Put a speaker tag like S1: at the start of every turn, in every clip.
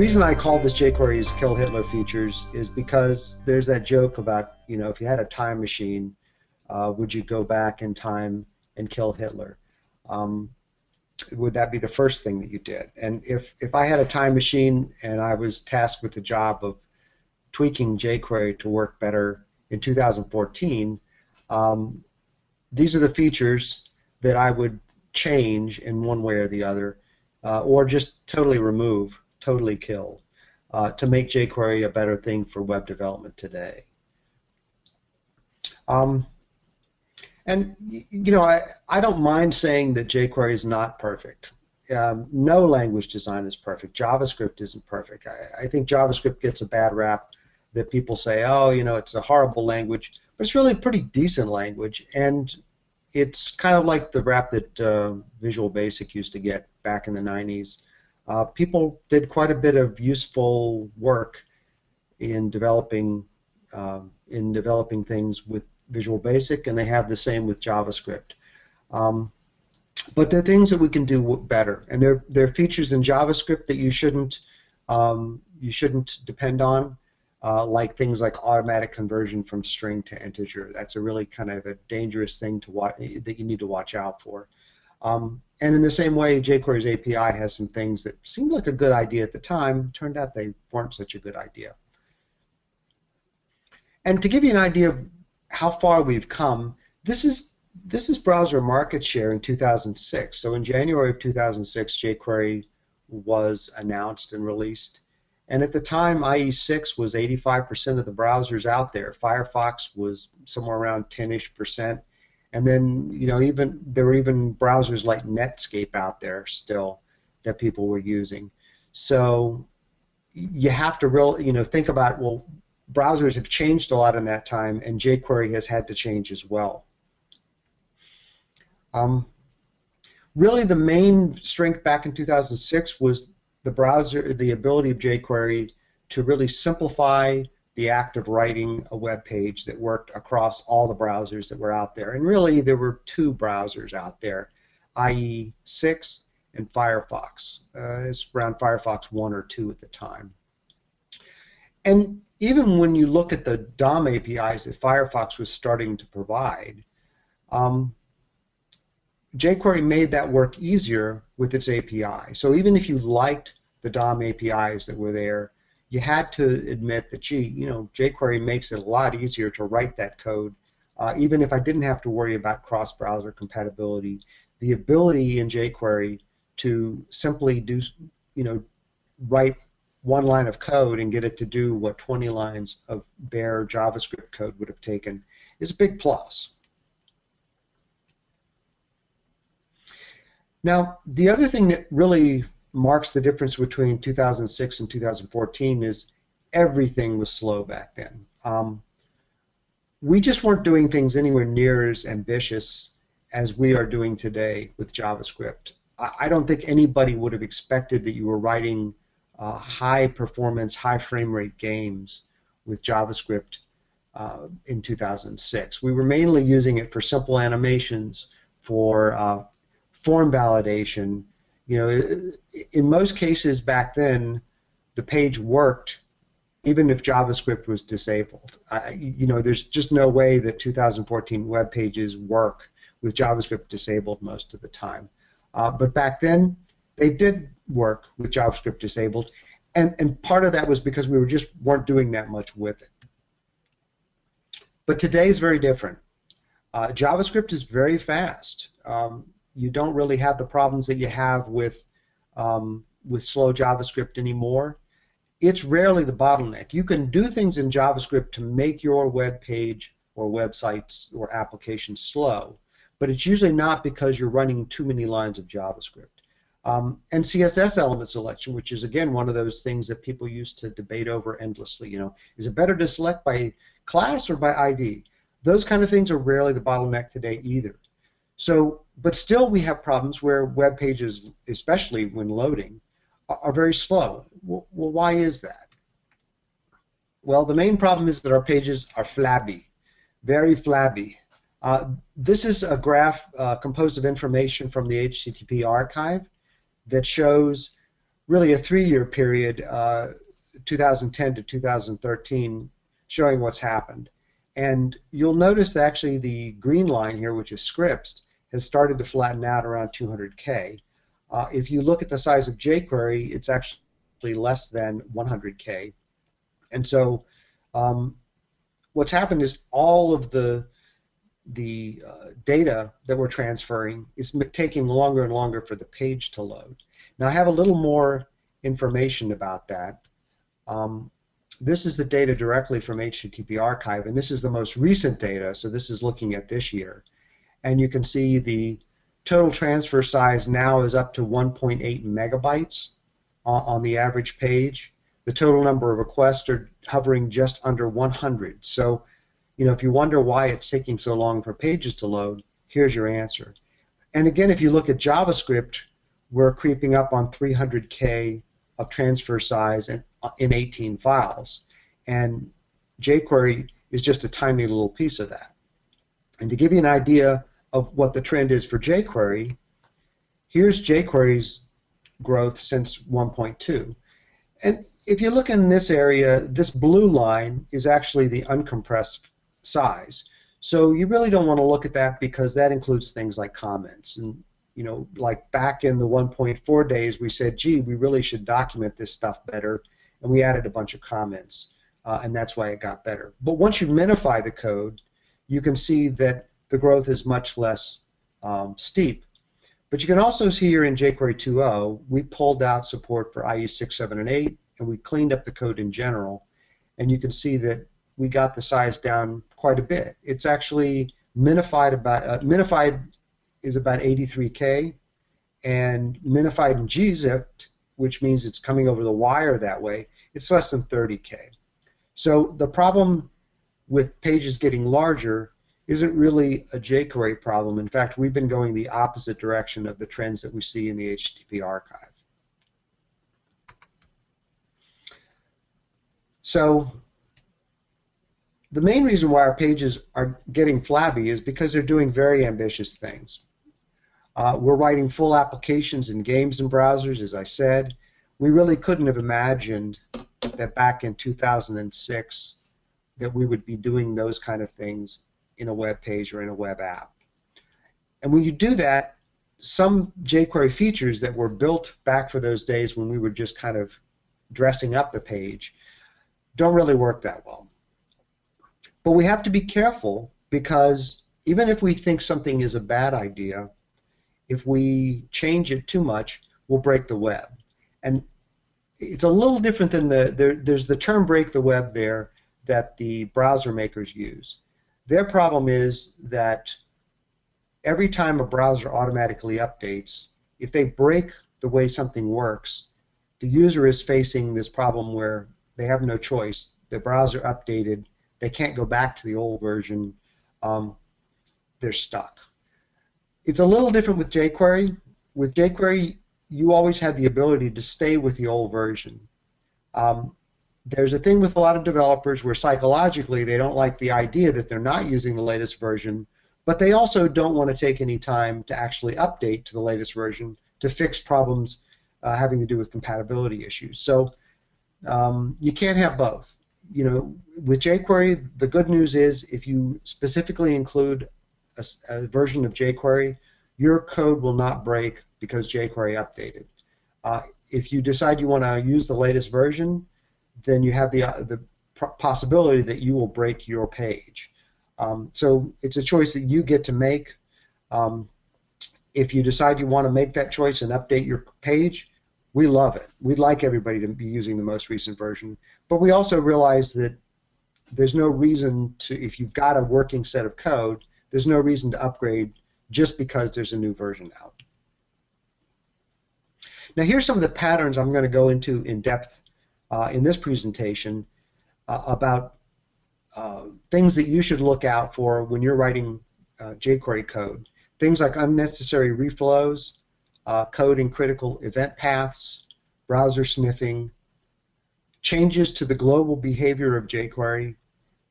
S1: reason I called this jQuery's Kill Hitler features is because there's that joke about, if you had a time machine, would you go back in time and kill Hitler? Would that be the first thing that you did? And if I had a time machine and I was tasked with the job of tweaking jQuery to work better in 2014, these are the features that I would change in one way or the other, or just totally remove, totally kill, to make jQuery a better thing for web development today. And I don't mind saying that jQuery is not perfect. No language design is perfect. JavaScript isn't perfect. I think JavaScript gets a bad rap that people say, oh, it's a horrible language, but it's really a pretty decent language, and it's kind of like the rap that Visual Basic used to get back in the 90s. People did quite a bit of useful work in developing things with Visual Basic, and they have the same with JavaScript. But there are things that we can do better, and there are features in JavaScript that you shouldn't depend on, like things like automatic conversion from string to integer. That's a really kind of a dangerous thing to watch, that you need to watch out for. And in the same way, jQuery's API has some things that seemed like a good idea at the time. Turned out they weren't such a good idea. And to give you an idea of how far we've come, this is browser market share in 2006. So in January of 2006, jQuery was announced and released. And at the time, IE6 was 85% of the browsers out there. Firefox was somewhere around 10-ish%. And then, there were even browsers like Netscape out there still that people were using. So you have to really, think about, well, browsers have changed a lot in that time, and jQuery has had to change as well. Really, the main strength back in 2006 was the ability of jQuery to really simplify the act of writing a web page that worked across all the browsers that were out there. And really, there were two browsers out there, IE6 and Firefox. It's around Firefox 1 or 2 at the time. And even when you look at the DOM APIs that Firefox was starting to provide, jQuery made that work easier with its API. So even if you liked the DOM APIs that were there, you had to admit that, jQuery makes it a lot easier to write that code. Even if I didn't have to worry about cross-browser compatibility, the ability in jQuery to simply do, write one line of code and get it to do what 20 lines of bare JavaScript code would have taken is a big plus. Now, the other thing that really marks the difference between 2006 and 2014 is everything was slow back then. We just weren't doing things anywhere near as ambitious as we are doing today with JavaScript. I don't think anybody would have expected that you were writing high performance, high frame rate games with JavaScript in 2006. We were mainly using it for simple animations, for form validation. In most cases back then, the page worked even if JavaScript was disabled. There's just no way that 2014 web pages work with JavaScript disabled most of the time. But back then, they did work with JavaScript disabled, and part of that was because we weren't doing that much with it. But today is very different. JavaScript is very fast. You don't really have the problems that you have with slow JavaScript anymore. It's rarely the bottleneck. You can do things in JavaScript to make your web page or websites or applications slow, but it's usually not because you're running too many lines of JavaScript. And CSS element selection, which is again one of those things that people used to debate over endlessly. Is it better to select by class or by ID? Those kind of things are rarely the bottleneck today either. So, but still we have problems where web pages, especially when loading, are very slow. Well, why is that? Well, the main problem is that our pages are flabby, very flabby. This is a graph composed of information from the HTTP archive that shows really a 3-year period, 2010 to 2013, showing what's happened. And you'll notice that actually the green line here, which is scripts, has started to flatten out around 200K. If you look at the size of jQuery, it's actually less than 100K. And so what's happened is all of the data that we're transferring is taking longer and longer for the page to load. Now I have a little more information about that. This is the data directly from HTTP Archive, and this is the most recent data, so this is looking at this year. And you can see the total transfer size now is up to 1.8 megabytes on the average page. The total number of requests are hovering just under 100. So, if you wonder why it's taking so long for pages to load, here's your answer. And again, if you look at JavaScript, we're creeping up on 300K of transfer size in 18 files. And jQuery is just a tiny little piece of that. And to give you an idea of what the trend is for jQuery, here's jQuery's growth since 1.2. And if you look in this area, this blue line is actually the uncompressed size. So you really don't want to look at that because that includes things like comments. And like back in the 1.4 days, we said, gee, we really should document this stuff better, and we added a bunch of comments, and that's why it got better. But once you minify the code, you can see that the growth is much less steep. But you can also see here in jQuery 2.0, we pulled out support for IE 6, 7, and 8, and we cleaned up the code in general, and you can see that we got the size down quite a bit. It's actually minified is about 83K, and minified and gzipped, which means it's coming over the wire that way, it's less than 30K. So the problem with pages getting larger isn't really a jQuery problem. In fact, we've been going the opposite direction of the trends that we see in the HTTP archive. So the main reason why our pages are getting flabby is because they're doing very ambitious things. We're writing full applications in games and browsers, as I said. We really couldn't have imagined that back in 2006 that we would be doing those kind of things in a web page or in a web app. And when you do that, some jQuery features that were built back for those days when we were just kind of dressing up the page don't really work that well. But we have to be careful because even if we think something is a bad idea, if we change it too much, we'll break the web. And it's a little different than there's the term break the web there that the browser makers use. Their problem is that every time a browser automatically updates, if they break the way something works, the user is facing this problem where they have no choice. The browser updated, they can't go back to the old version, they're stuck. It's a little different with jQuery. With jQuery, you always have the ability to stay with the old version. There's a thing with a lot of developers where psychologically they don't like the idea that they're not using the latest version, but they also don't want to take any time to actually update to the latest version to fix problems having to do with compatibility issues. So you can't have both. With jQuery, the good news is if you specifically include a version of jQuery, your code will not break because jQuery updated. If you decide you want to use the latest version, then you have the possibility that you will break your page. So it's a choice that you get to make. If you decide you want to make that choice and update your page, we love it. We'd like everybody to be using the most recent version. But we also realize that there's no reason to, if you've got a working set of code, there's no reason to upgrade just because there's a new version out. Now here's some of the patterns I'm going to go into in depth in this presentation about things that you should look out for when you're writing jQuery code. Things like unnecessary reflows, code in critical event paths, browser sniffing, changes to the global behavior of jQuery,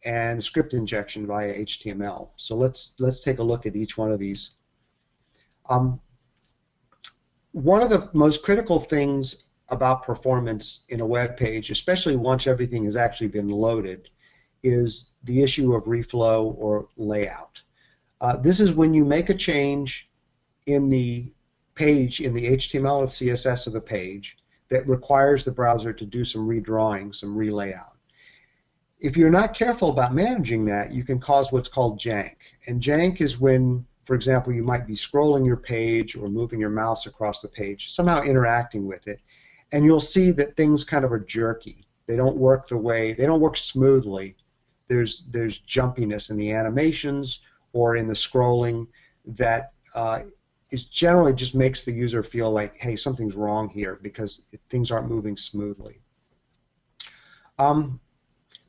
S1: and script injection via HTML. So let's take a look at each one of these. One of the most critical things about performance in a web page, especially once everything has actually been loaded, is the issue of reflow or layout. This is when you make a change in the page, in the HTML or CSS of the page, that requires the browser to do some redrawing, some relayout. If you're not careful about managing that, you can cause what's called jank. And jank is when, for example, you might be scrolling your page or moving your mouse across the page, somehow interacting with it, and you'll see that things kind of are jerky. They don't work smoothly. There's jumpiness in the animations or in the scrolling that is generally just makes the user feel like, hey, something's wrong here because things aren't moving smoothly.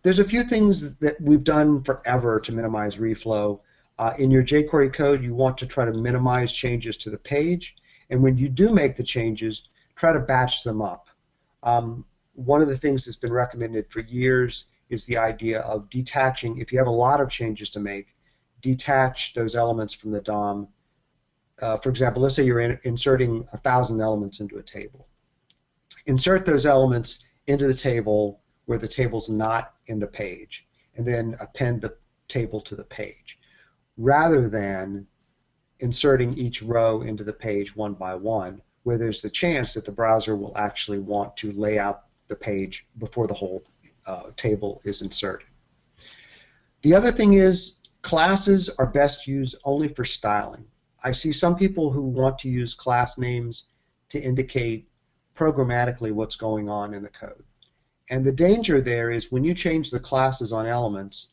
S1: There's a few things that we've done forever to minimize reflow. In your jQuery code, you want to try to minimize changes to the page, and when you do make the changes, try to batch them up. One of the things that's been recommended for years is the idea of detaching. If you have a lot of changes to make, detach those elements from the DOM. For example, let's say you're inserting 1,000 elements into a table. Insert those elements into the table where the table's not in the page, and then append the table to the page, rather than inserting each row into the page one by one, where there's the chance that the browser will actually want to lay out the page before the whole table is inserted. The other thing is classes are best used only for styling. I see some people who want to use class names to indicate programmatically what's going on in the code. And the danger there is when you change the classes on elements,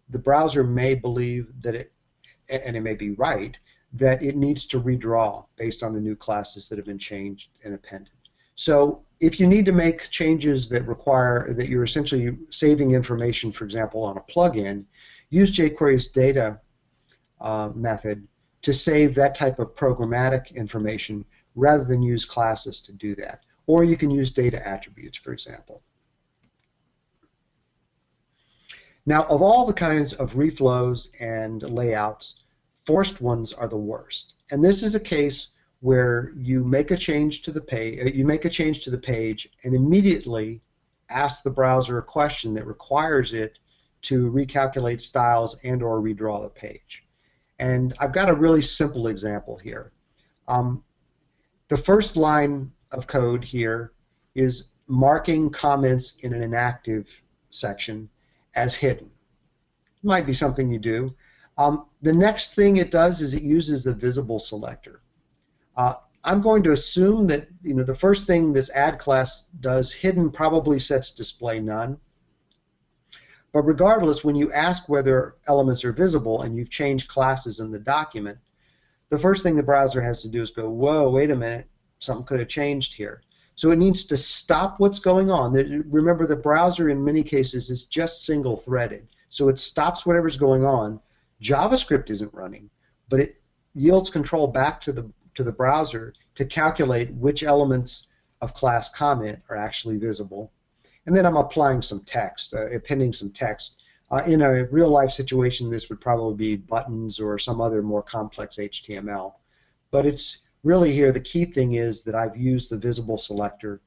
S1: the browser may believe that and it may be right, that it needs to redraw based on the new classes that have been changed and appended. So if you need to make changes that require that you're essentially saving information, for example, on a plugin, use jQuery's data method to save that type of programmatic information rather than use classes to do that. Or you can use data attributes, for example. Now, of all the kinds of reflows and layouts, forced ones are the worst. And this is a case where you make a change to the page, and immediately ask the browser a question that requires it to recalculate styles and or redraw the page. And I've got a really simple example here. The first line of code here is marking comments in an inactive section as hidden. Might be something you do. The next thing it does is it uses the visible selector. I'm going to assume that the first thing this add class does, hidden, probably sets display none. But regardless, when you ask whether elements are visible and you've changed classes in the document, the first thing the browser has to do is go, whoa, wait a minute, something could have changed here. So it needs to stop what's going on. Remember, the browser in many cases is just single-threaded. So it stops whatever's going on. JavaScript isn't running, but it yields control back to the browser to calculate which elements of class comment are actually visible. And then I'm applying some text, appending some text. In a real-life situation, this would probably be buttons or some other more complex HTML. But it's really here, the key thing is that I've used the visible selector.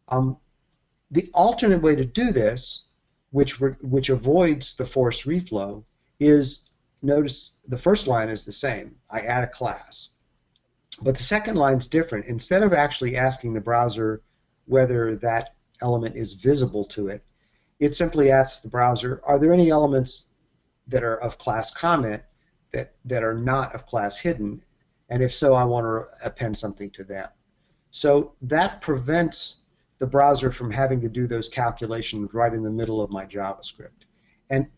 S1: The alternate way to do this, which avoids the forced reflow, is, notice the first line is the same. I add a class. But the second line is different. Instead of actually asking the browser whether that element is visible to it, it simply asks the browser, are there any elements that are of class comment that are not of class hidden? And if so, I want to append something to them. So that prevents the browser from having to do those calculations right in the middle of my JavaScript. And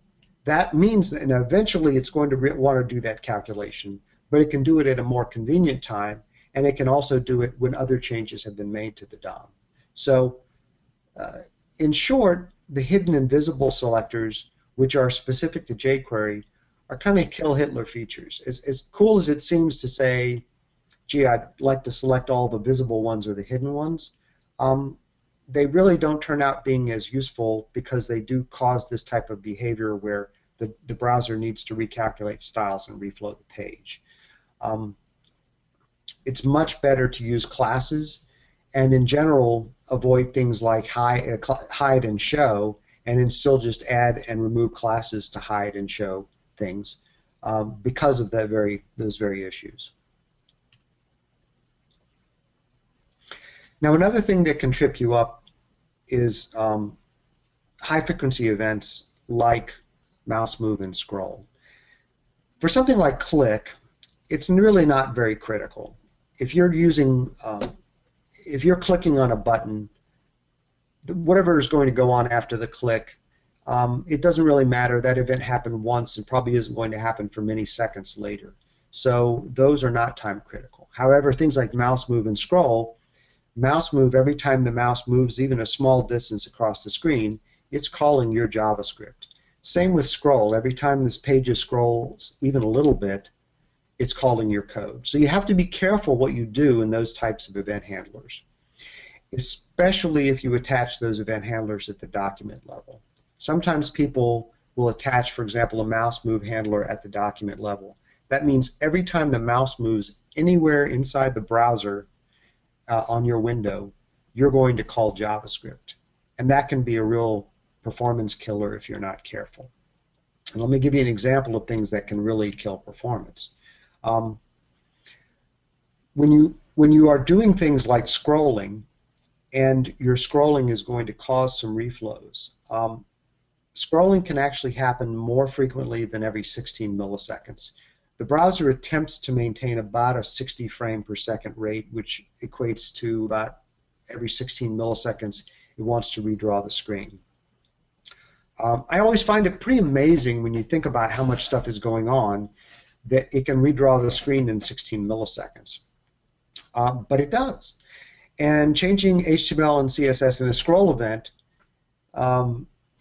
S1: that means that eventually it's going to want to do that calculation, but it can do it at a more convenient time, and it can also do it when other changes have been made to the DOM. So in short, the hidden and visible selectors, which are specific to jQuery, are kind of kill Hitler features. As cool as it seems to say, gee, I'd like to select all the visible ones or the hidden ones, they really don't turn out being as useful because they do cause this type of behavior where the browser needs to recalculate styles and reflow the page. It's much better to use classes, and in general avoid things like hide and show, and then still just add and remove classes to hide and show things because of those very issues. Now, another thing that can trip you up is high frequency events like mouse move and scroll. For something like click, it's really not very critical. If you're clicking on a button, whatever is going to go on after the click, it doesn't really matter. That event happened once and probably isn't going to happen for many seconds later. So those are not time critical. However, things like mouse move and scroll, mouse move, every time the mouse moves even a small distance across the screen, it's calling your JavaScript. Same with scroll. Every time this page scrolls even a little bit, it's calling your code. So you have to be careful what you do in those types of event handlers, especially if you attach those event handlers at the document level. Sometimes people will attach, for example, a mouse move handler at the document level. That means every time the mouse moves anywhere inside the browser on your window, you're going to call JavaScript. And that can be a real performance killer if you're not careful. And let me give you an example of things that can really kill performance. When you are doing things like scrolling, and your scrolling is going to cause some reflows, scrolling can actually happen more frequently than every 16 milliseconds. The browser attempts to maintain about a 60 frame per second rate, which equates to about every 16 milliseconds it wants to redraw the screen. I always find it pretty amazing when you think about how much stuff is going on that it can redraw the screen in 16 milliseconds. But it does. And changing HTML and CSS in a scroll event,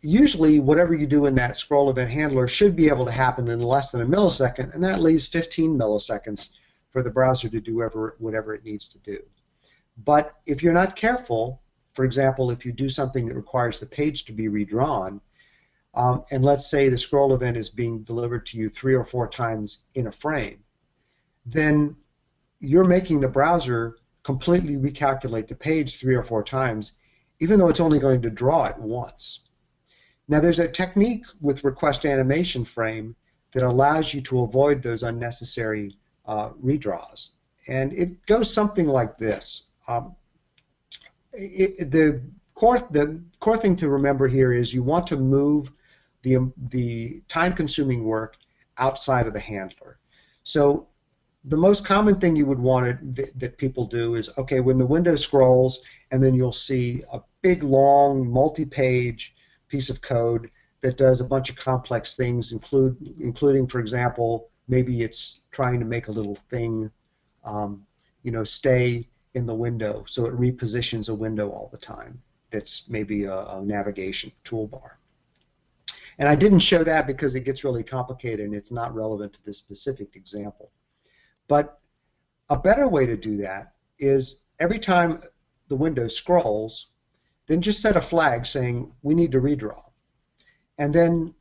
S1: usually whatever you do in that scroll event handler should be able to happen in less than a millisecond, and that leaves 15 milliseconds for the browser to do whatever it needs to do. But if you're not careful, for example, if you do something that requires the page to be redrawn, and let's say the scroll event is being delivered to you 3 or 4 times in a frame, then you're making the browser completely recalculate the page 3 or 4 times, even though it's only going to draw it once. Now, there's a technique with request animation frame that allows you to avoid those unnecessary redraws. And it goes something like this. The core thing to remember here is you want to move the time-consuming work outside of the handler. So the most common thing you would want that people do is, okay, when the window scrolls, and then you'll see a big, long, multi-page piece of code that does a bunch of complex things, including, for example, maybe it's trying to make a little thing, stay in the window, so it repositions a window all the time. That's maybe a navigation toolbar. And I didn't show that because it gets really complicated and it's not relevant to this specific example. But a better way to do that is every time the window scrolls, then just set a flag saying we need to redraw. And then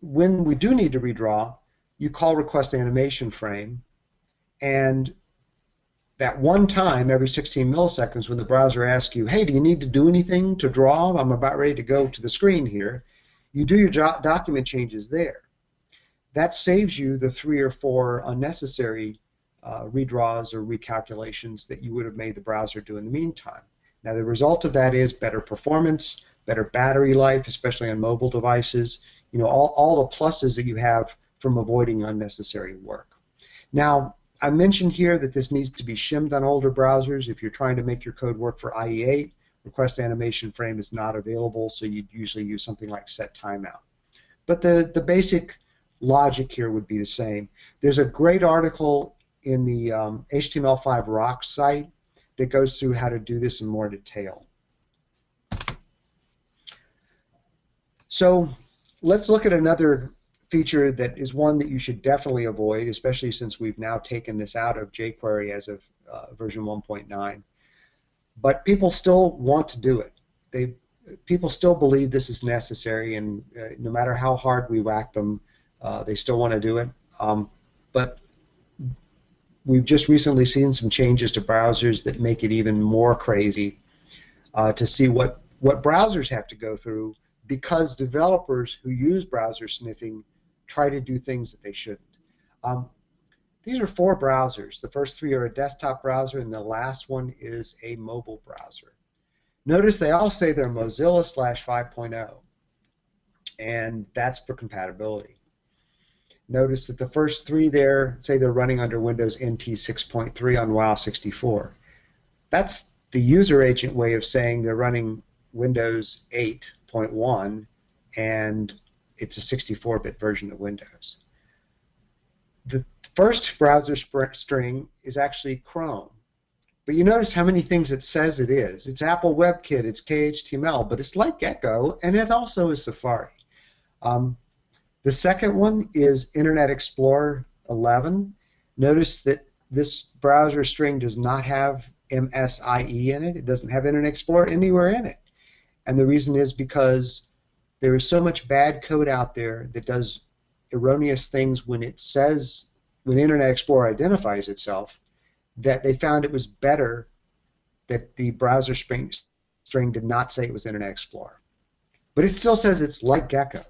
S1: when we do need to redraw, you call request animation frame, and that one time every 16 milliseconds when the browser asks you, hey, do you need to do anything to draw? I'm about ready to go to the screen here. You do your document changes there. That saves you the 3 or 4 unnecessary redraws or recalculations that you would have made the browser do in the meantime. Now, the result of that is better performance, better battery life, especially on mobile devices, all the pluses that you have from avoiding unnecessary work. Now, I mentioned here that this needs to be shimmed on older browsers. If you're trying to make your code work for IE8, request animation frame is not available, so you'd usually use something like set timeout. But the basic logic here would be the same. There's a great article in the HTML5 Rocks site that goes through how to do this in more detail. So let's look at another feature that is one that you should definitely avoid, especially since we've now taken this out of jQuery as of version 1.9. But people still want to do it. People still believe this is necessary, and no matter how hard we whack them, they still want to do it. But we've just recently seen some changes to browsers that make it even more crazy to see what browsers have to go through because developers who use browser sniffing try to do things that they shouldn't. These are 4 browsers. The first 3 are a desktop browser, and the last one is a mobile browser. Notice they all say they're Mozilla /5.0, and that's for compatibility. Notice that the first 3 there say they're running under Windows NT 6.3 on WoW64. That's the user agent way of saying they're running Windows 8.1, and it's a 64-bit version of Windows. The first browser string is actually Chrome. But you notice how many things it says it is. It's Apple WebKit, it's KHTML, but it's like Gecko, and it also is Safari. The second one is Internet Explorer 11. Notice that this browser string does not have MSIE in it. It doesn't have Internet Explorer anywhere in it. And the reason is because there is so much bad code out there that does erroneous things when it says, when Internet Explorer identifies itself, that they found it was better that the browser string did not say it was Internet Explorer. But it still says it's like Gecko.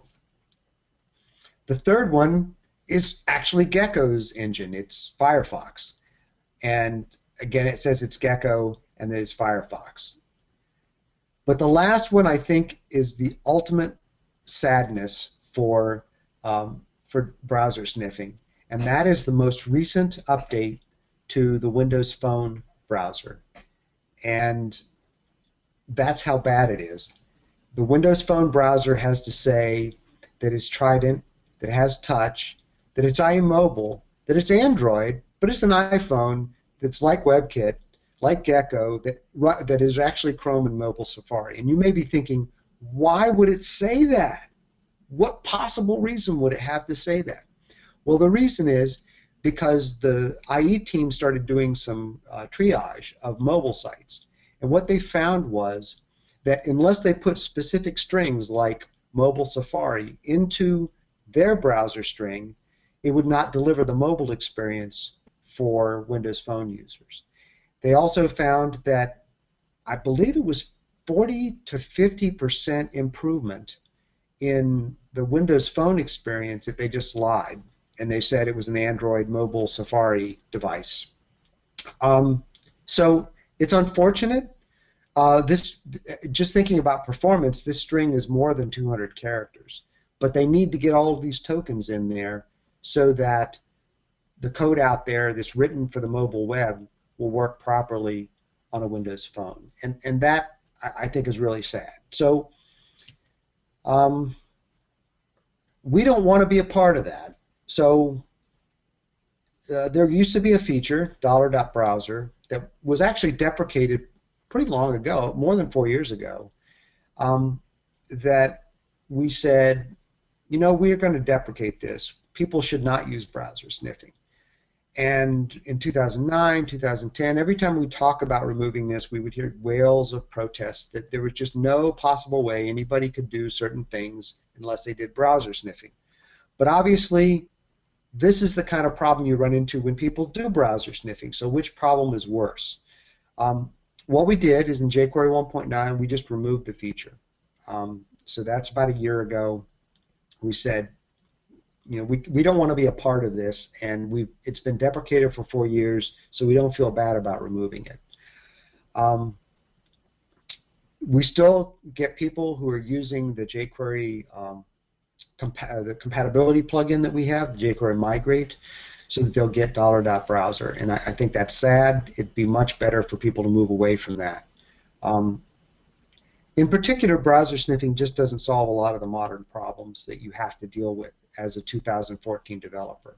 S1: The third one is actually Gecko's engine. It's Firefox. And again, it says it's Gecko and that it's Firefox. But the last one, I think, is the ultimate sadness for browser sniffing. And that is the most recent update to the Windows Phone browser. And that's how bad it is. The Windows Phone browser has to say that it's Trident, that it has touch, that it's iMobile, that it's Android, but it's an iPhone that's like WebKit, like Gecko, that is actually Chrome and mobile Safari. And you may be thinking, why would it say that? What possible reason would it have to say that? Well, the reason is because the IE team started doing some triage of mobile sites. And what they found was that unless they put specific strings like mobile Safari into their browser string, it would not deliver the mobile experience for Windows Phone users. They also found that I believe it was 40 to 50% improvement in the Windows Phone experience if they just lied and they said it was an Android mobile Safari device. So it's unfortunate. Just thinking about performance, this string is more than 200 characters. But they need to get all of these tokens in there so that the code out there that's written for the mobile web will work properly on a Windows Phone. And that, I think, is really sad. So we don't want to be a part of that. So there used to be a feature, $.browser, that was actually deprecated pretty long ago, more than 4 years ago, that we said, you know, we're going to deprecate this. People should not use browser sniffing. And in 2009, 2010, every time we talk about removing this, we would hear wails of protest that there was just no possible way anybody could do certain things unless they did browser sniffing. But obviously, this is the kind of problem you run into when people do browser sniffing. So which problem is worse? What we did is in jQuery 1.9, we just removed the feature. So that's about a year ago. We said, you know, we don't want to be a part of this, and it's been deprecated for 4 years, so we don't feel bad about removing it. We still get people who are using the jQuery the compatibility plugin that we have, the jQuery Migrate, so that they'll get $.browser, and I think that's sad. It'd be much better for people to move away from that. In particular, browser sniffing just doesn't solve a lot of the modern problems that you have to deal with as a 2014 developer.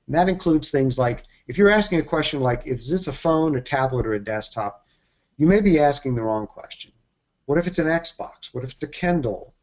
S1: And that includes things like, if you're asking a question like, is this a phone, a tablet, or a desktop, you may be asking the wrong question. What if it's an Xbox? What if it's a Kindle?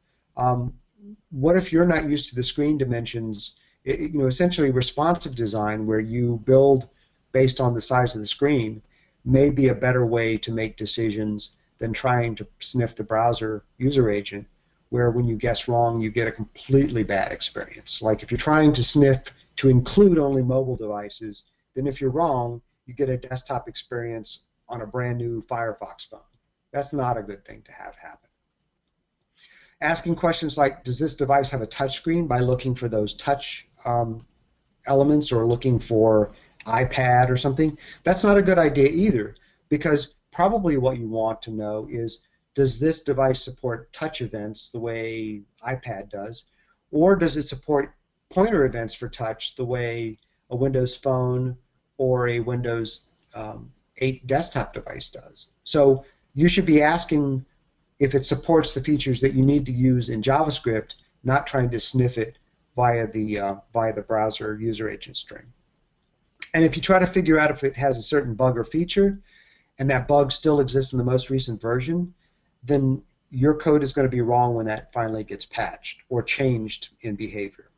S1: What if you're not used to the screen dimensions? You know, essentially responsive design where you build based on the size of the screen may be a better way to make decisions than trying to sniff the browser user agent, where when you guess wrong, you get a completely bad experience. Like if you're trying to sniff to include only mobile devices, then if you're wrong, you get a desktop experience on a brand new Firefox phone. That's not a good thing to have happen. Asking questions like, does this device have a touch screen, by looking for those touch elements or looking for iPad or something, that's not a good idea either, because probably what you want to know is, does this device support touch events the way iPad does, or does it support pointer events for touch the way a Windows Phone or a Windows 8 desktop device does? So you should be asking if it supports the features that you need to use in JavaScript, not trying to sniff it via the browser user agent string. And if you try to figure out if it has a certain bug or feature, and that bug still exists in the most recent version, then your code is going to be wrong when that finally gets patched or changed in behavior.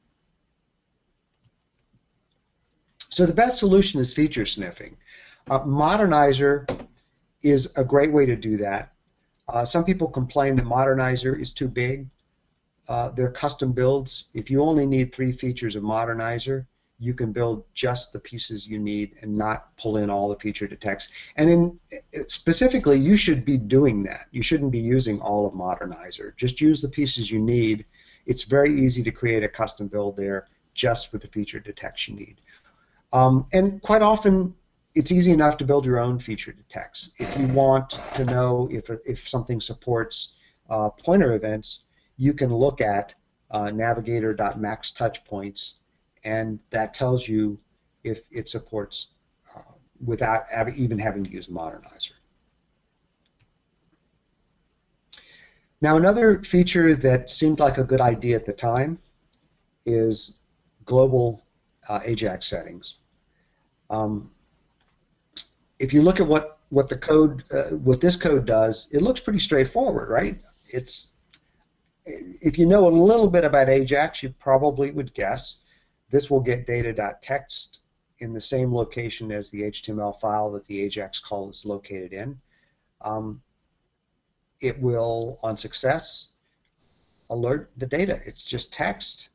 S1: So the best solution is feature sniffing. Modernizer is a great way to do that. Some people complain that Modernizer is too big. They're custom builds. If you only need 3 features of Modernizer, you can build just the pieces you need and not pull in all the feature detects. And specifically, you should be doing that. You shouldn't be using all of Modernizer. Just use the pieces you need. It's very easy to create a custom build there just with the feature detects you need. And quite often, it's easy enough to build your own feature detects. If you want to know if something supports pointer events, you can look at navigator.maxTouchPoints, and that tells you if it supports without even having to use Modernizer. Now, another feature that seemed like a good idea at the time is global Ajax settings. If you look at what this code does, it looks pretty straightforward, right? If you know a little bit about Ajax, you probably would guess this will get data.text in the same location as the HTML file that the Ajax call is located in. It will, on success, alert the data. It's just text.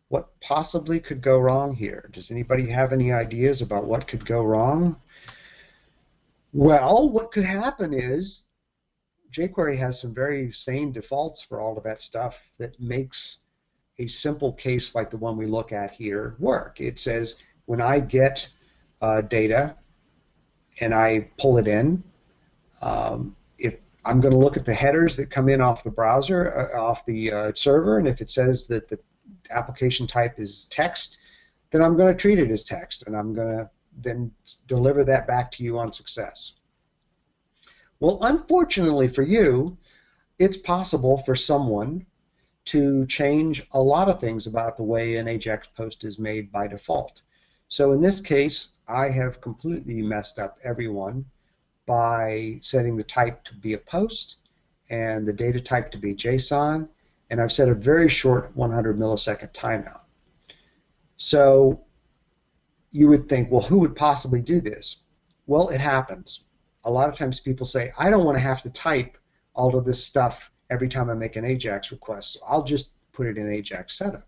S1: What possibly could go wrong here? Does anybody have any ideas about what could go wrong? Well, what could happen is jQuery has some very sane defaults for all of that stuff that makes a simple case like the one we look at here work. It says, when I get data and I pull it in, if I'm going to look at the headers that come in off the browser, off the server, and if it says that the application type is text, then I'm going to treat it as text, and I'm going to then deliver that back to you on success. Well, unfortunately for you, it's possible for someone to change a lot of things about the way an Ajax post is made by default. So in this case, I have completely messed up everyone by setting the type to be a post and the data type to be JSON, and I've set a very short 100 millisecond timeout. So you would think, well, who would possibly do this? Well, it happens. A lot of times people say, I don't want to have to type all of this stuff every time I make an Ajax request, so I'll just put it in Ajax setup.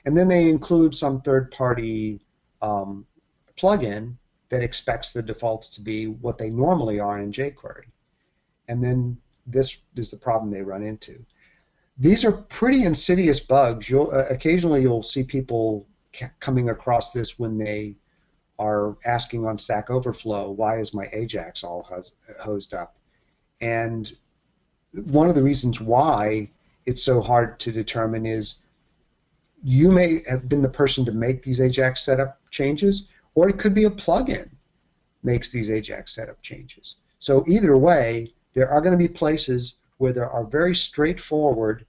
S1: And then they include some third-party plugin that expects the defaults to be what they normally are in jQuery. And then this is the problem they run into. These are pretty insidious bugs. Occasionally you'll see people coming across this when they are asking on Stack Overflow, why is my Ajax all hosed up? And one of the reasons why it's so hard to determine is you may have been the person to make these Ajax setup changes, or it could be a plugin makes these Ajax setup changes. So either way, there are going to be places where there are very straightforward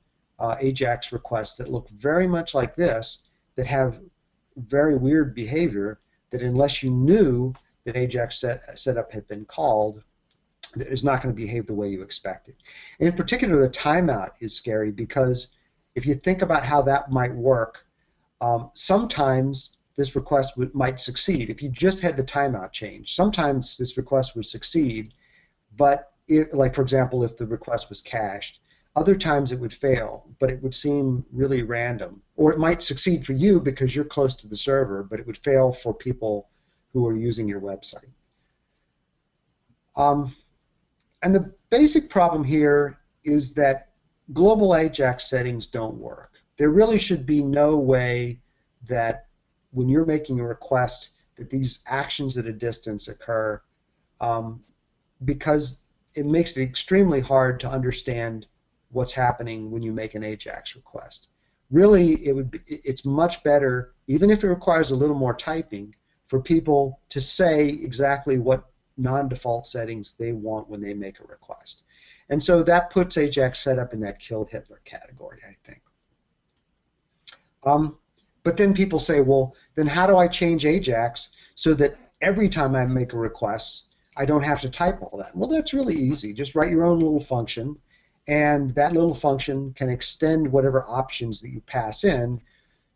S1: Ajax requests that look very much like this, that have very weird behavior, that unless you knew that Ajax setup had been called, is not going to behave the way you expect it. In particular, the timeout is scary, because if you think about how that might work, sometimes this request might succeed. If you just had the timeout change, sometimes this request would succeed, but like for example, if the request was cached, other times it would fail, but it would seem really random. Or it might succeed for you because you're close to the server, but it would fail for people who are using your website. And the basic problem here is that global Ajax settings don't work. There really should be no way that when you're making a request that these actions at a distance occur, because it makes it extremely hard to understand what's happening when you make an Ajax request. Really, it's much better, even if it requires a little more typing, for people to say exactly what non-default settings they want when they make a request. And so that puts Ajax setup in that kill Hitler category, I think. But then people say, well, then how do I change Ajax so that every time I make a request, I don't have to type all that? Well, that's really easy. Just write your own little function, and that little function can extend whatever options that you pass in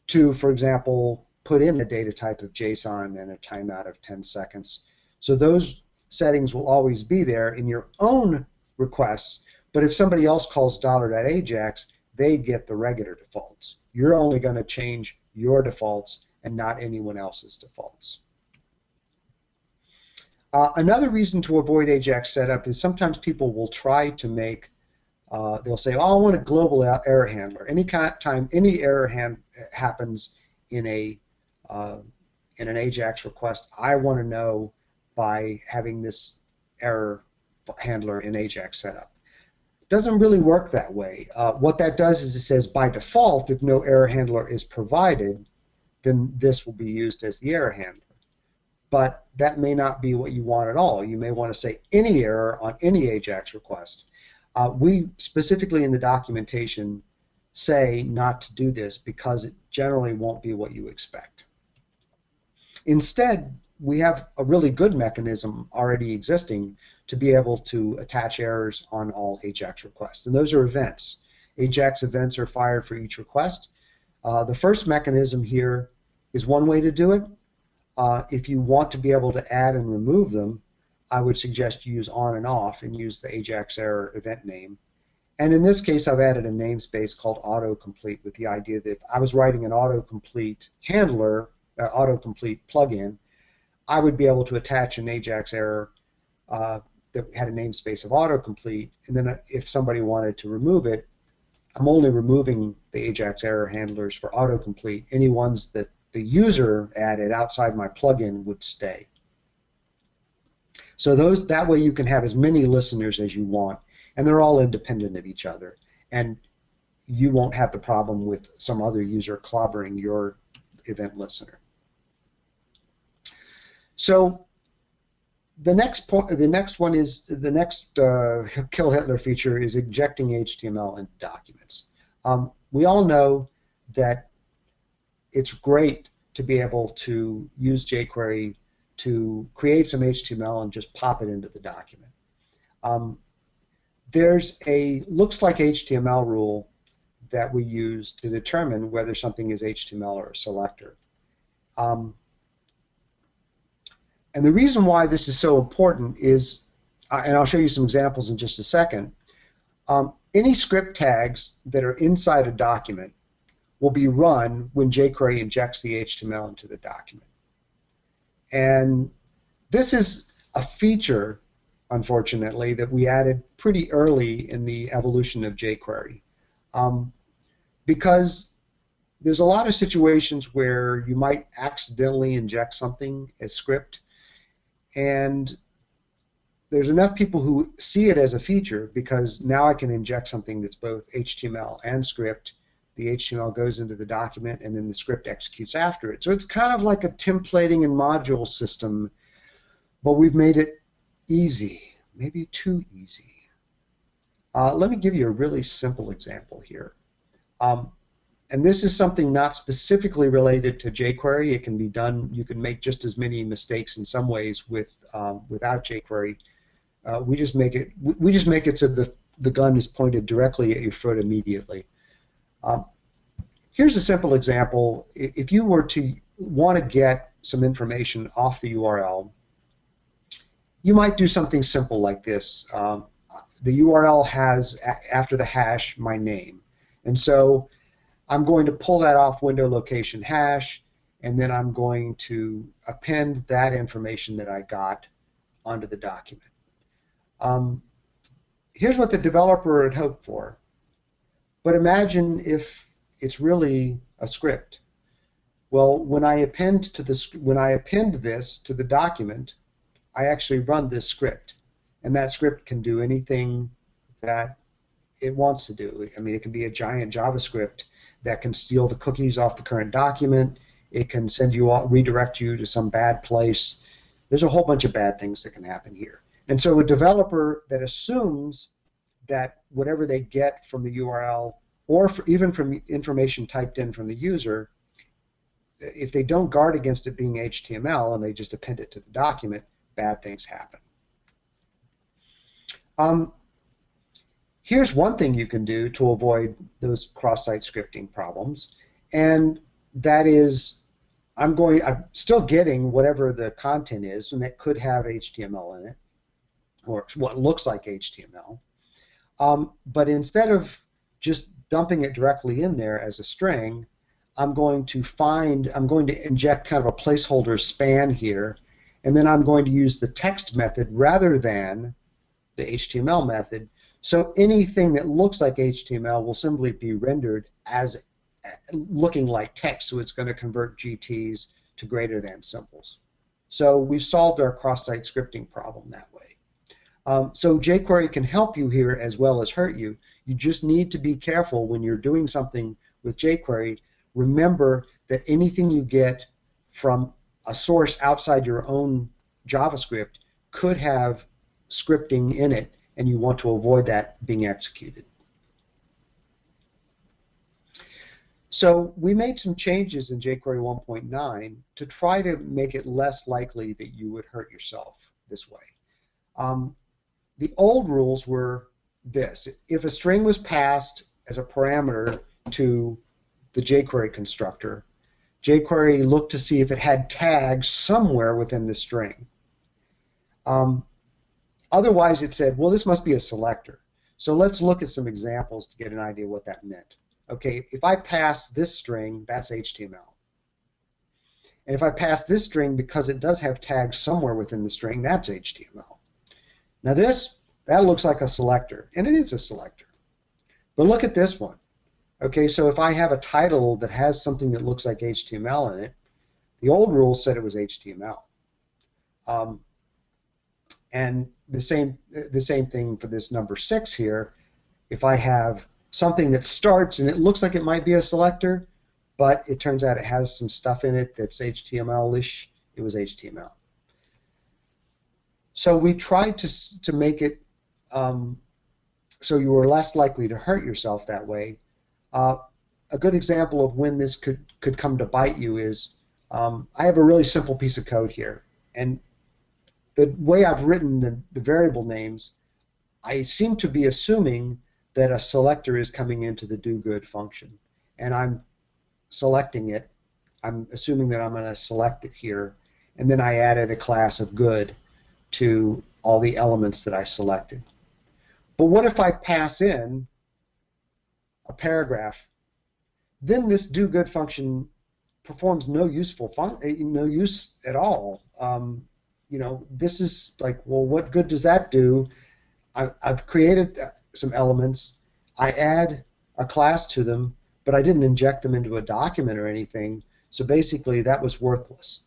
S1: to, for example, put in a data type of JSON and a timeout of 10 seconds. So those settings will always be there in your own requests, but if somebody else calls $.ajax, they get the regular defaults. You're only going to change your defaults and not anyone else's defaults. Another reason to avoid Ajax setup is sometimes people will try to make, they'll say, oh, I want a global error handler. Anytime any error happens in an Ajax request, I want to know by having this error handler in Ajax setup. It doesn't really work that way. What that does is it says by default, if no error handler is provided, then this will be used as the error handler. But that may not be what you want at all. You may want to say any error on any Ajax request. We specifically in the documentation say not to do this because it generally won't be what you expect. Instead, we have a really good mechanism already existing to be able to attach errors on all Ajax requests, and those are events. Ajax events are fired for each request. The first mechanism here is one way to do it. If you want to be able to add and remove them, I would suggest you use on and off and use the Ajax error event name. And in this case, I've added a namespace called autocomplete with the idea that if I was writing an autocomplete handler, autocomplete plugin, I would be able to attach an Ajax error that had a namespace of autocomplete, and then if somebody wanted to remove it, I'm only removing the Ajax error handlers for autocomplete. Any ones that the user added outside my plugin would stay. So that way you can have as many listeners as you want, and they're all independent of each other, and you won't have the problem with some other user clobbering your event listener. So the next one is the next kill Hitler feature is injecting HTML into documents. We all know that it's great to be able to use jQuery to create some HTML and just pop it into the document. There's a looks like HTML rule that we use to determine whether something is HTML or a selector. And the reason why this is so important is, and I'll show you some examples in just a second, any script tags that are inside a document will be run when jQuery injects the HTML into the document. And this is a feature, unfortunately, that we added pretty early in the evolution of jQuery. Because there's a lot of situations where you might accidentally inject something as script, and there's enough people who see it as a feature because now I can inject something that's both HTML and script. The HTML goes into the document and then the script executes after it. So it's kind of like a templating and module system, but we've made it easy, maybe too easy. Let me give you a really simple example here. And this is something not specifically related to jQuery. It can be done. You can make just as many mistakes in some ways without jQuery. We just make it so the gun is pointed directly at your foot immediately. Here's a simple example. If you were to want to get some information off the URL, you might do something simple like this. The URL has after the hash my name, and so I'm going to pull that off window location hash, and then I'm going to append that information that I got onto the document. Here's what the developer had hoped for. But imagine if it's really a script. Well, when I append this to the document, I actually run this script, and that script can do anything that it wants to do. I mean, it can be a giant JavaScript that can steal the cookies off the current document. It can redirect you to some bad place. There's a whole bunch of bad things that can happen here. And so a developer that assumes that whatever they get from the URL, or even from information typed in from the user, if they don't guard against it being HTML and they just append it to the document, bad things happen. Here's one thing you can do to avoid those cross-site scripting problems, and that is I'm still getting whatever the content is, and that could have HTML in it, or what looks like HTML. But instead of just dumping it directly in there as a string, I'm going to inject kind of a placeholder span here, and then I'm going to use the text method rather than the HTML method. So anything that looks like HTML will simply be rendered as looking like text, so it's going to convert GTs to greater than symbols. So we've solved our cross-site scripting problem that way. So jQuery can help you here as well as hurt you. You just need to be careful when you're doing something with jQuery. Remember that anything you get from a source outside your own JavaScript could have scripting in it, and you want to avoid that being executed. So we made some changes in jQuery 1.9 to try to make it less likely that you would hurt yourself this way. The old rules were this. If a string was passed as a parameter to the jQuery constructor, jQuery looked to see if it had tags somewhere within the string. Otherwise, it said, well, this must be a selector. So let's look at some examples to get an idea what that meant. Okay, if I pass this string, that's HTML. And if I pass this string because it does have tags somewhere within the string, that's HTML. Now that looks like a selector, and it is a selector. But look at this one. Okay, so if I have a title that has something that looks like HTML in it, the old rules said it was HTML. And the same thing for this number 6 here. If I have something that starts and it looks like it might be a selector, but it turns out it has some stuff in it that's HTML-ish, it was HTML. So we tried to make it so you were less likely to hurt yourself that way. A good example of when this could come to bite you is I have a really simple piece of code here, and the way I've written the variable names, I seem to be assuming that a selector is coming into the doGood function, and I'm selecting it. I'm assuming that I'm going to select it here, and then I added a class of good to all the elements that I selected. But what if I pass in a paragraph? Then this doGood function performs no use at all. This is like, well, what good does that do? I've created some elements. I add a class to them, but I didn't inject them into a document or anything. So basically, that was worthless.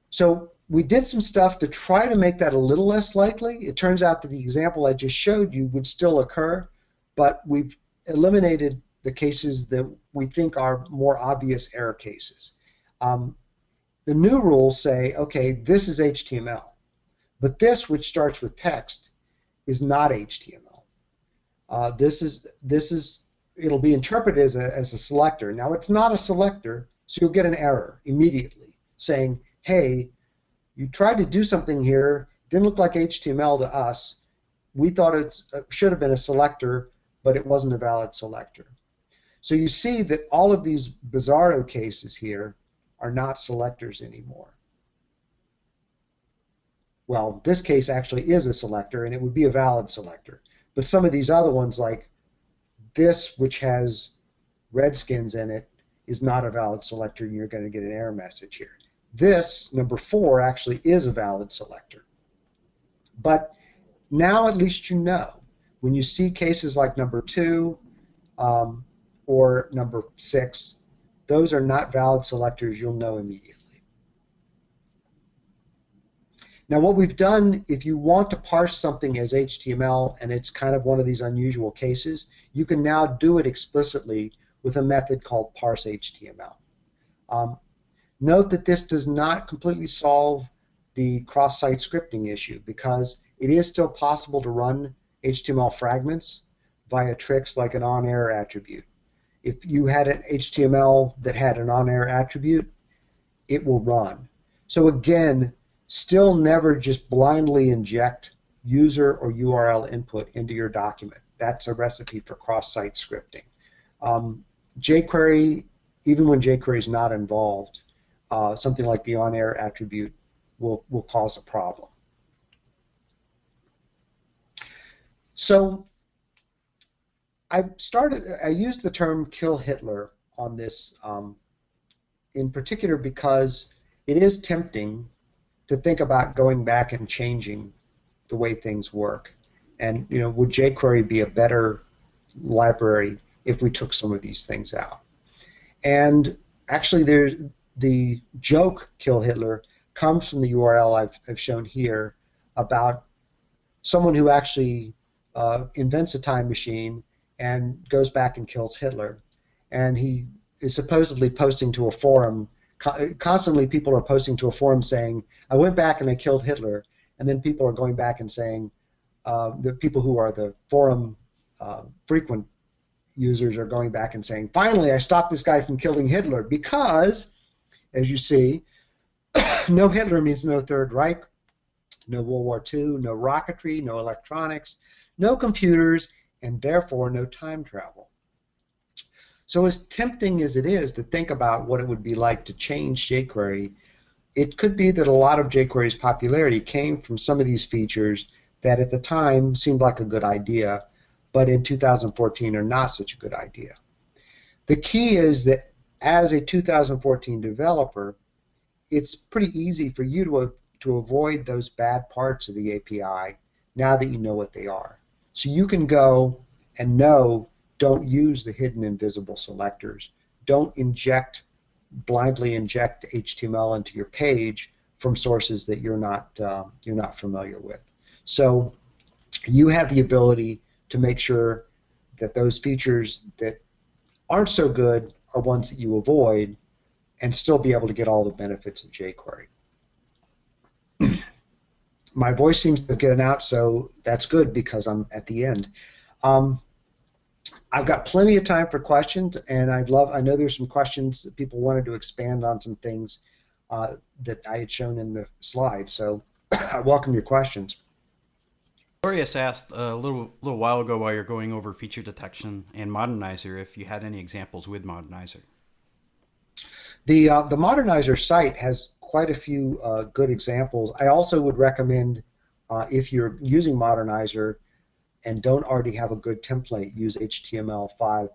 S1: So we did some stuff to try to make that a little less likely. It turns out that the example I just showed you would still occur, but we've eliminated the cases that we think are more obvious error cases. The new rules say, okay, this is HTML, but this, which starts with text, is not HTML. It'll be interpreted as a selector. Now, it's not a selector, so you'll get an error immediately saying, hey, you tried to do something here, didn't look like HTML to us. We thought it should have been a selector, but it wasn't a valid selector. So you see that all of these bizarro cases here are not selectors anymore. Well, this case actually is a selector, and it would be a valid selector. But some of these other ones, like this, which has redskins in it, is not a valid selector, and you're going to get an error message here. This, number 4, actually is a valid selector. But now at least you know. When you see cases like number 2 or number 6, those are not valid selectors. You'll know immediately. Now what we've done, if you want to parse something as HTML and it's kind of one of these unusual cases, you can now do it explicitly with a method called parse HTML. Note that this does not completely solve the cross-site scripting issue, because it is still possible to run HTML fragments via tricks like an on-error attribute. If you had an HTML that had an on-error attribute, it will run. So again, still never just blindly inject user or URL input into your document. That's a recipe for cross-site scripting. jQuery, even when jQuery is not involved, something like the on-error attribute will cause a problem. So I used the term kill Hitler on this in particular because it is tempting to think about going back and changing the way things work. And would jQuery be a better library if we took some of these things out? And actually, there's the joke kill Hitler comes from the URL I've shown here about someone who actually invents a time machine and goes back and kills Hitler. And he is supposedly posting to a forum. Constantly people are posting to a forum saying, I went back and I killed Hitler. And then people are going back and saying, the people who are the forum frequent users are going back and saying, finally, I stopped this guy from killing Hitler, because, as you see, no Hitler means no Third Reich, no World War II, no rocketry, no electronics, no computers, and therefore no time travel. So as tempting as it is to think about what it would be like to change jQuery, it could be that a lot of jQuery's popularity came from some of these features that at the time seemed like a good idea, but in 2014 are not such a good idea. The key is that as a 2014 developer, it's pretty easy for you to avoid those bad parts of the API now that you know what they are. So you can go and know, don't use the hidden invisible selectors. Don't blindly inject HTML into your page from sources that you're not familiar with. So you have the ability to make sure that those features that aren't so good are ones that you avoid, and still be able to get all the benefits of jQuery. My voice seems to have given out, so that's good because I'm at the end. I've got plenty of time for questions, and I know there's some questions that people wanted to expand on some things that I had shown in the slide, so I welcome your questions.
S2: Glorious asked a little while ago, while you're going over feature detection and Modernizer, if you had any examples with Modernizer.
S1: The Modernizer site has quite a few good examples. I also would recommend, if you're using Modernizer and don't already have a good template, use HTML5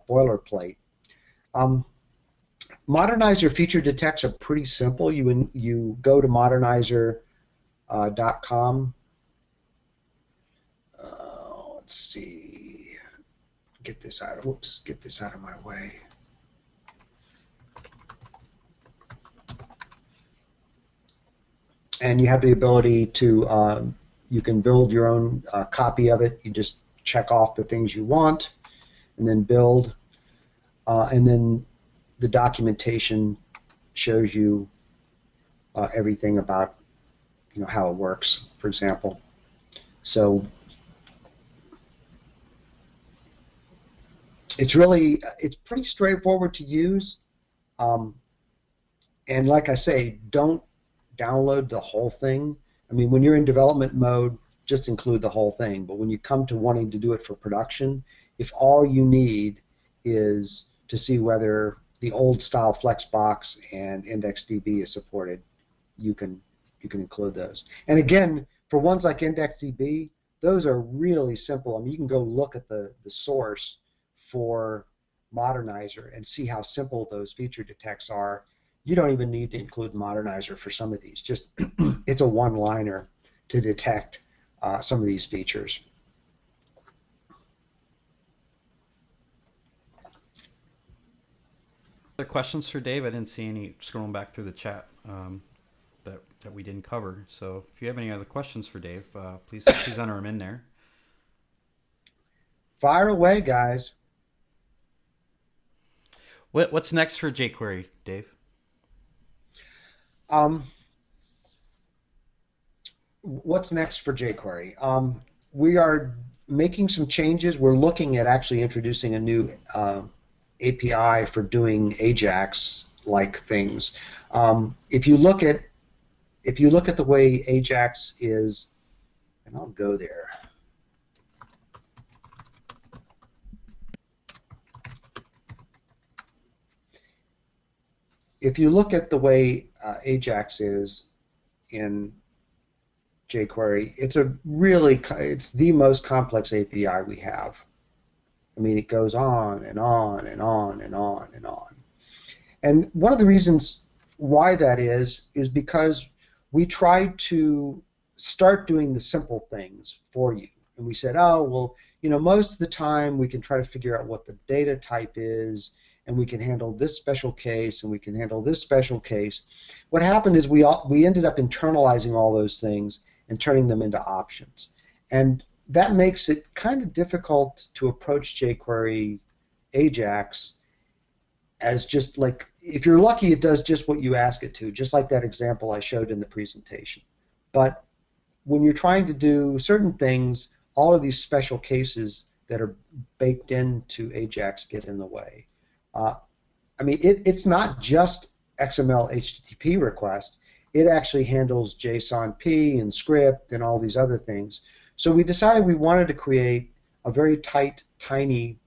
S1: boilerplate. Modernizer feature detects are pretty simple. You go to modernizer.com. Let's see. Get this out of my way. And you have the ability to, you can build your own copy of it. You just check off the things you want and then build. And then the documentation shows you everything about how it works, for example. So it's pretty straightforward to use. And like I say, don't download the whole thing. I mean, when you're in development mode, just include the whole thing. But when you come to wanting to do it for production, if all you need is to see whether the old style Flexbox and IndexedDB is supported, you can include those. And again, for ones like IndexedDB, those are really simple. I mean, you can go look at the source for Modernizer and see how simple those feature detects are, you don't even need to include Modernizer for some of these. Just it's a one-liner to detect some of these features.
S2: Other questions for Dave? I didn't see any scrolling back through the chat that we didn't cover. So if you have any other questions for Dave, please enter them in there.
S1: Fire away, guys.
S2: What's next for jQuery, Dave?
S1: Um, what's next for jQuery? We are making some changes. We're looking at actually introducing a new API for doing Ajax-like things. If you look at the way Ajax is, and I'll go there. If you look at the way Ajax is in jQuery, it's the most complex API we have. I mean, it goes on and on and on and on and on. And one of the reasons why that is because we tried to start doing the simple things for you. And we said, oh, well, most of the time we can try to figure out what the data type is, and we can handle this special case, and we can handle this special case. What happened is we ended up internalizing all those things and turning them into options. And that makes it kind of difficult to approach jQuery Ajax as just like, if you're lucky, it does just what you ask it to, just like that example I showed in the presentation. But when you're trying to do certain things, all of these special cases that are baked into Ajax get in the way. I mean, it's not just XML HTTP request. It actually handles JSON-P and script and all these other things. So we decided we wanted to create a very tight, tiny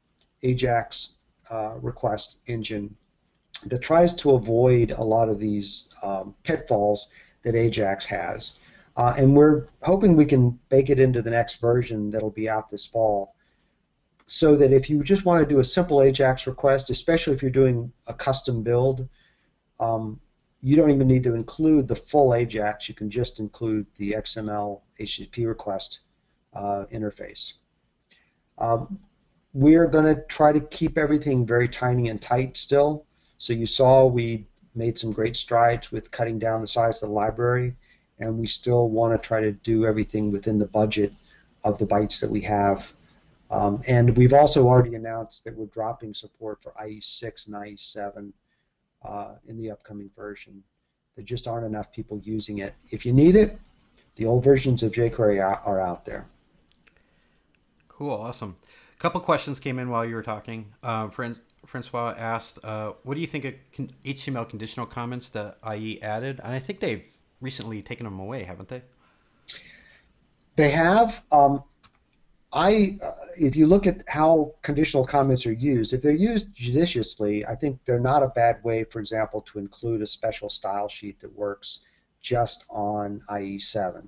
S1: Ajax request engine that tries to avoid a lot of these pitfalls that Ajax has. And we're hoping we can bake it into the next version that'll be out this fall, so that if you just want to do a simple Ajax request, especially if you're doing a custom build, you don't even need to include the full Ajax. You can just include the XML HTTP request interface. We're going to try to keep everything very tiny and tight still. So you saw we made some great strides with cutting down the size of the library, and we still want to try to do everything within the budget of the bytes that we have. And we've also already announced that we're dropping support for IE6 and IE7 in the upcoming version. There just aren't enough people using it. If you need it, the old versions of jQuery are out there.
S2: Cool, awesome. A couple questions came in while you were talking. Francois asked, what do you think of HTML conditional comments that IE added? And I think they've recently taken them away, haven't they?
S1: They have. If you look at how conditional comments are used, if they're used judiciously, I think they're not a bad way, for example, to include a special style sheet that works just on IE7.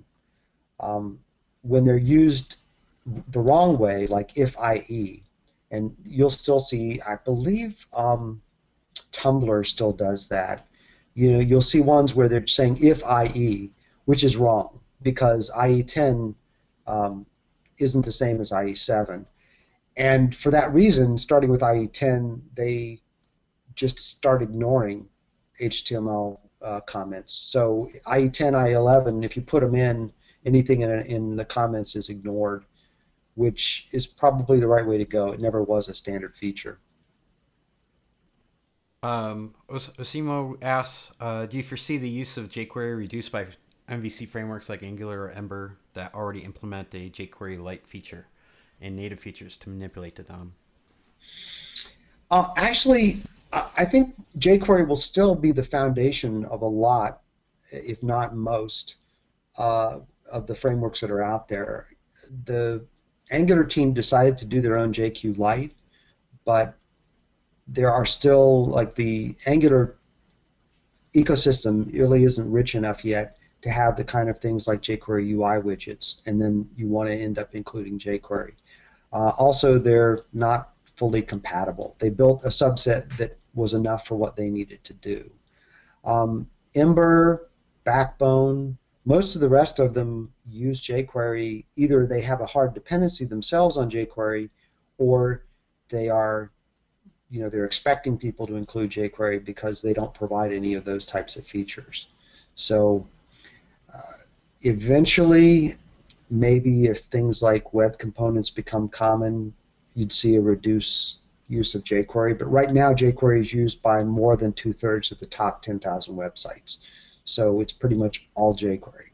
S1: When they're used the wrong way, like if IE, and you'll still see, I believe Tumblr still does that. You'll see ones where they're saying if IE, which is wrong, because IE10 isn't the same as IE7. And for that reason, starting with IE10, they just start ignoring HTML comments. So IE10, IE11, if you put them in, anything in the comments is ignored, which is probably the right way to go. It never was a standard feature.
S2: Osimo asks, do you foresee the use of jQuery reduced by MVC frameworks like Angular or Ember that already implement a jQuery Lite feature and native features to manipulate the DOM?
S1: Actually, I think jQuery will still be the foundation of a lot, if not most, of the frameworks that are out there. The Angular team decided to do their own JQ Lite, but there are still, like, the Angular ecosystem really isn't rich enough yet to have the kind of things like jQuery UI widgets, and then you want to end up including jQuery. Also, they're not fully compatible. They built a subset that was enough for what they needed to do. Ember, Backbone, most of the rest of them use jQuery. Either they have a hard dependency themselves on jQuery, or they are, they're expecting people to include jQuery because they don't provide any of those types of features. So eventually, maybe if things like web components become common, you'd see a reduced use of jQuery. But right now, jQuery is used by more than 2/3 of the top 10,000 websites. So it's pretty much all jQuery.